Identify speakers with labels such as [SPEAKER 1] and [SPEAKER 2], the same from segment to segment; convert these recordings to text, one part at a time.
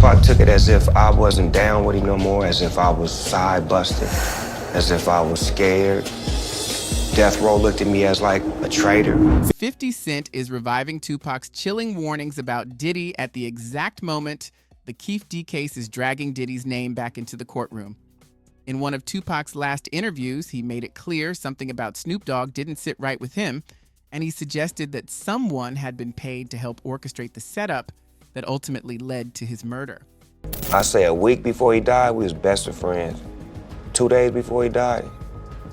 [SPEAKER 1] Tupac took it as if I wasn't down with him no more, as if I was side busted, as if I was scared. Death Row looked at me as like a traitor.
[SPEAKER 2] 50 Cent is reviving Tupac's chilling warnings about Diddy at the exact moment the Keefe D case is dragging Diddy's name back into the courtroom. In one of Tupac's last interviews, he made it clear something about Snoop Dogg didn't sit right with him, and he suggested that someone had been paid to help orchestrate the setup that ultimately led to his murder.
[SPEAKER 1] I say a week before he died, we was best of friends. 2 days before he died,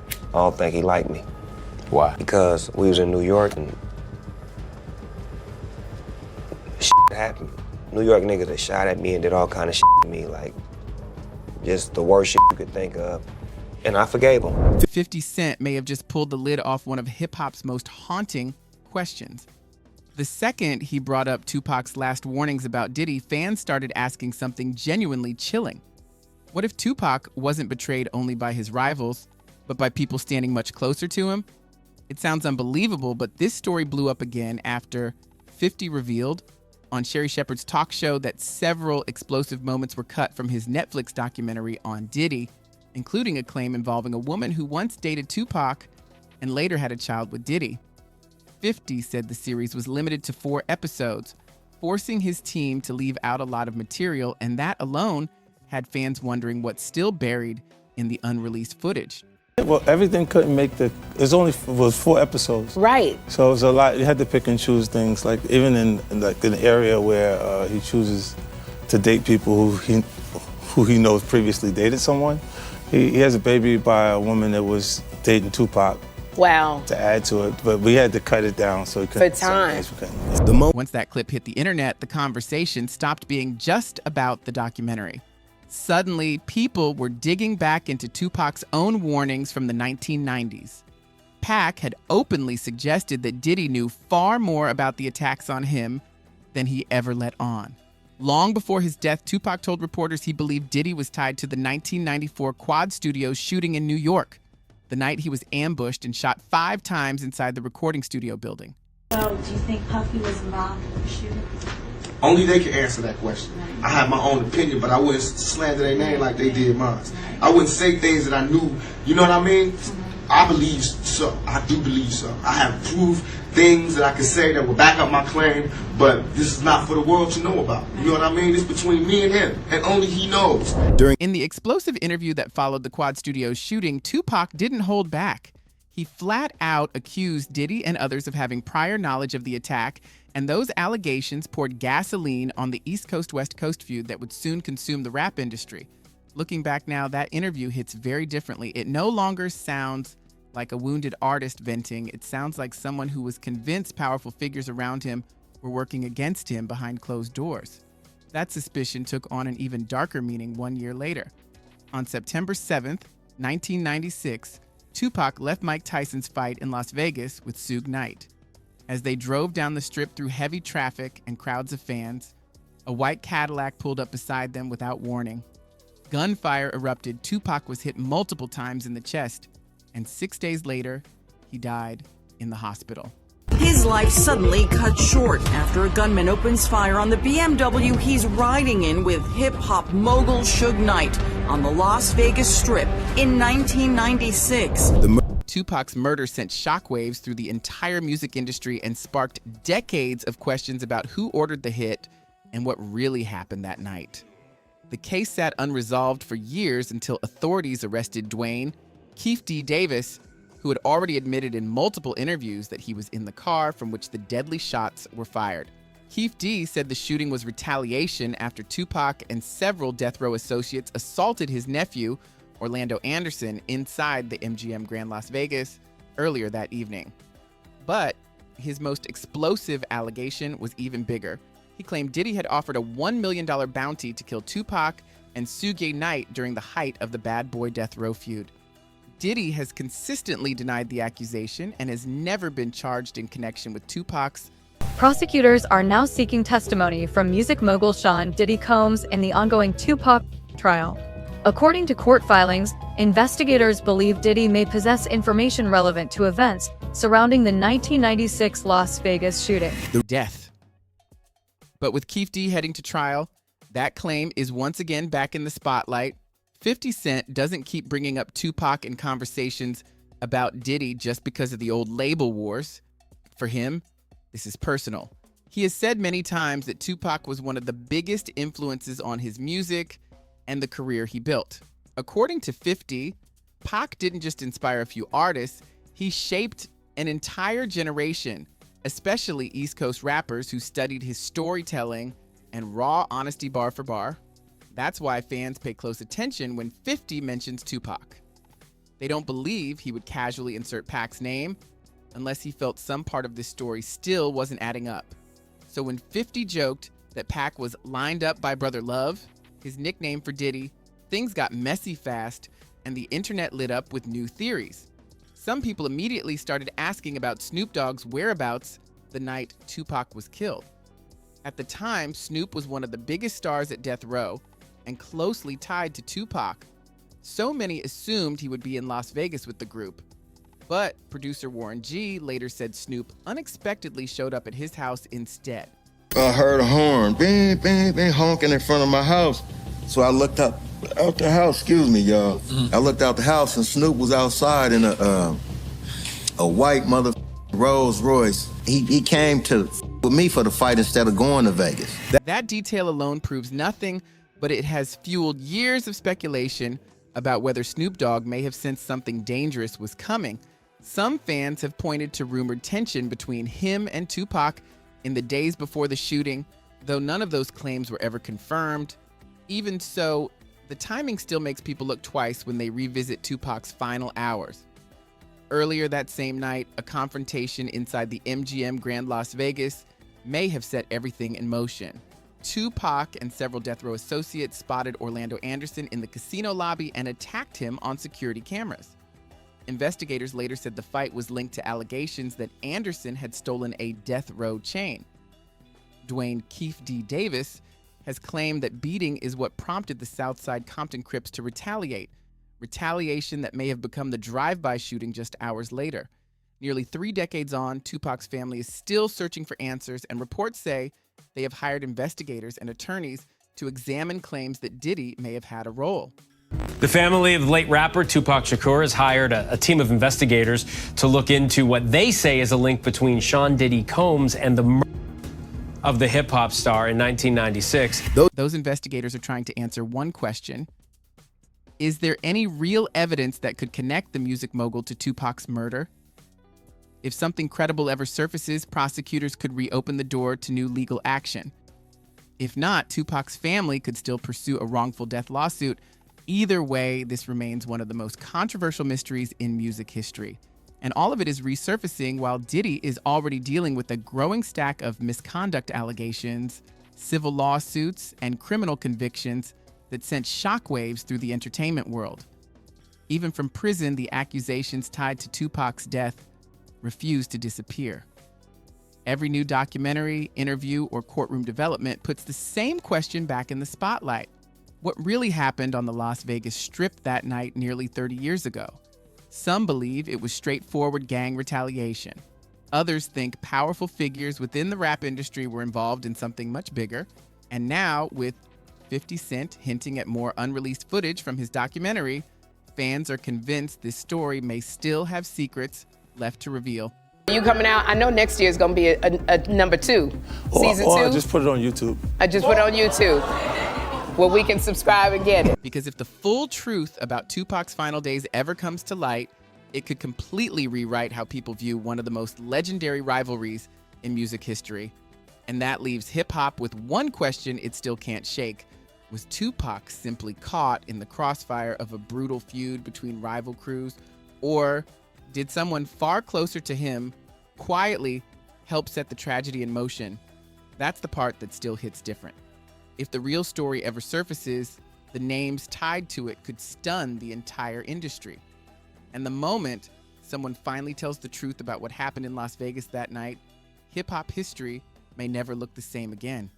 [SPEAKER 1] I don't think he liked me.
[SPEAKER 3] Why?
[SPEAKER 1] Because we was in New York and shit happened. New York niggas that shot at me and did all kind of shit to me, like just the worst shit you could think of. And I forgave him.
[SPEAKER 2] 50 Cent may have just pulled the lid off one of hip-hop's most haunting questions. The second he brought up Tupac's last warnings about Diddy, fans started asking something genuinely chilling. What if Tupac wasn't betrayed only by his rivals, but by people standing much closer to him? It sounds unbelievable, but this story blew up again after 50 revealed on Sherry Shepherd's talk show that several explosive moments were cut from his Netflix documentary on Diddy, including a claim involving a woman who once dated Tupac and later had a child with Diddy. 50 said the series was limited to 4 episodes, forcing his team to leave out a lot of material, and that alone had fans wondering what's still buried in the unreleased footage.
[SPEAKER 4] Well, everything couldn't make the. Was 4 episodes.
[SPEAKER 5] Right.
[SPEAKER 4] So it was a lot. You had to pick and choose things. Like even in an area where he chooses to date people who he knows previously dated someone. He has a baby by a woman that was dating Tupac.
[SPEAKER 5] Wow.
[SPEAKER 4] To add to it, but we had to cut it down so he couldn't.
[SPEAKER 5] For time.
[SPEAKER 2] Once that clip hit the internet, the conversation stopped being just about the documentary. Suddenly, people were digging back into Tupac's own warnings from the 1990s. Pac had openly suggested that Diddy knew far more about the attacks on him than he ever let on. Long before his death, Tupac told reporters he believed Diddy was tied to the 1994 Quad Studios shooting in New York, the night he was ambushed and shot 5 times inside the recording studio building.
[SPEAKER 6] So, do you think Puffy was involved in the shooting?
[SPEAKER 7] Only they can answer that question. I have my own opinion, but I wouldn't slander their name like they did mine. I wouldn't say things that I knew, you know what I mean? I believe so. I do believe so. I have proved things that I can say that will back up my claim, but this is not for the world to know about. You know what I mean? It's between me and him, and only he knows.
[SPEAKER 2] In the explosive interview that followed the Quad Studios shooting, Tupac didn't hold back. He flat out accused Diddy and others of having prior knowledge of the attack, and those allegations poured gasoline on the East Coast-West Coast feud that would soon consume the rap industry. Looking back now, that interview hits very differently. It no longer sounds like a wounded artist venting. It sounds like someone who was convinced powerful figures around him were working against him behind closed doors. That suspicion took on an even darker meaning 1 year later. On September 7th, 1996, Tupac left Mike Tyson's fight in Las Vegas with Suge Knight. As they drove down the strip through heavy traffic and crowds of fans, a white Cadillac pulled up beside them without warning. Gunfire erupted. Tupac was hit multiple times in the chest, and 6 days later, he died in the hospital.
[SPEAKER 8] His life suddenly cut short after a gunman opens fire on the BMW he's riding in with hip-hop mogul Suge Knight on the Las Vegas Strip in 1996.
[SPEAKER 2] Tupac's murder sent shockwaves through the entire music industry and sparked decades of questions about who ordered the hit and what really happened that night. The case sat unresolved for years until authorities arrested Dwayne Keefe D. Davis, who had already admitted in multiple interviews that he was in the car from which the deadly shots were fired. Keefe D. said the shooting was retaliation after Tupac and several death row associates assaulted his nephew, Orlando Anderson, inside the MGM Grand Las Vegas earlier that evening. But his most explosive allegation was even bigger. He claimed Diddy had offered a $1 million bounty to kill Tupac and Suge Knight during the height of the Bad Boy Death Row feud. Diddy has consistently denied the accusation and has never been charged in connection with Tupac's.
[SPEAKER 9] Prosecutors are now seeking testimony from music mogul Sean Diddy Combs in the ongoing Tupac trial. According to court filings, investigators believe Diddy may possess information relevant to events surrounding the 1996 Las Vegas shooting.
[SPEAKER 2] Death. But with Keefe D heading to trial, That claim is once again back in the spotlight. 50 Cent doesn't keep bringing up Tupac in conversations about Diddy just because of the old label wars. For him, this is personal. He has said many times that Tupac was one of the biggest influences on his music and the career he built. According to 50, Pac didn't just inspire a few artists, he shaped an entire generation, especially East Coast rappers who studied his storytelling and raw honesty bar for bar. That's why fans pay close attention when 50 mentions Tupac. They don't believe he would casually insert Pac's name unless he felt some part of this story still wasn't adding up. So when 50 joked that Pac was lined up by Brother Love, his nickname for Diddy, things got messy fast and the internet lit up with new theories. Some people immediately started asking about Snoop Dogg's whereabouts the night Tupac was killed. At the time, Snoop was one of the biggest stars at death row and closely tied to Tupac. So many assumed he would be in Las Vegas with the group. But producer Warren G later said Snoop unexpectedly showed up at his house instead.
[SPEAKER 3] I heard a horn, bing, bing, bing, honking in front of my house. So I looked out the house, excuse me, y'all. I looked out the house and Snoop was outside in a white Rolls Royce. He came with me for the fight instead of going to Vegas.
[SPEAKER 2] That detail alone proves nothing, but it has fueled years of speculation about whether Snoop Dogg may have sensed something dangerous was coming. Some fans have pointed to rumored tension between him and Tupac in the days before the shooting, though none of those claims were ever confirmed. Even so, the timing still makes people look twice when they revisit Tupac's final hours. Earlier that same night, a confrontation inside the MGM Grand Las Vegas may have set everything in motion. Tupac and several death row associates spotted Orlando Anderson in the casino lobby and attacked him on security cameras. Investigators later said the fight was linked to allegations that Anderson had stolen a death row chain. Dwayne Keefe D. Davis has claimed that beating is what prompted the Southside Compton Crips to retaliate, retaliation that may have become the drive-by shooting just hours later. Nearly 3 decades on, Tupac's family is still searching for answers, and reports say they have hired investigators and attorneys to examine claims that Diddy may have had a role.
[SPEAKER 5] The family of the late rapper Tupac Shakur has hired a team of investigators to look into what they say is a link between Sean Diddy Combs and the murder of the hip-hop star in 1996.
[SPEAKER 2] Those investigators are trying to answer one question. Is there any real evidence that could connect the music mogul to Tupac's murder? If something credible ever surfaces, prosecutors could reopen the door to new legal action. If not, Tupac's family could still pursue a wrongful death lawsuit. Either way, this remains one of the most controversial mysteries in music history. And all of it is resurfacing while Diddy is already dealing with a growing stack of misconduct allegations, civil lawsuits, and criminal convictions that sent shockwaves through the entertainment world. Even from prison, the accusations tied to Tupac's death refuse to disappear. Every new documentary, interview, or courtroom development puts the same question back in the spotlight. What really happened on the Las Vegas Strip that night nearly 30 years ago? Some believe it was straightforward gang retaliation. Others think powerful figures within the rap industry were involved in something much bigger. And now, with 50 Cent hinting at more unreleased footage from his documentary, fans are convinced this story may still have secrets left to reveal.
[SPEAKER 10] You coming out? I know next year is going to be a number 2. Season 2?
[SPEAKER 4] I just put it on YouTube.
[SPEAKER 10] I just put it on YouTube. Well, we can subscribe and get it.
[SPEAKER 2] Because if the full truth about Tupac's final days ever comes to light, it could completely rewrite how people view one of the most legendary rivalries in music history. And that leaves hip-hop with one question it still can't shake. Was Tupac simply caught in the crossfire of a brutal feud between rival crews? Or did someone far closer to him quietly help set the tragedy in motion? That's the part that still hits different. If the real story ever surfaces, the names tied to it could stun the entire industry. And the moment someone finally tells the truth about what happened in Las Vegas that night, hip-hop history may never look the same again.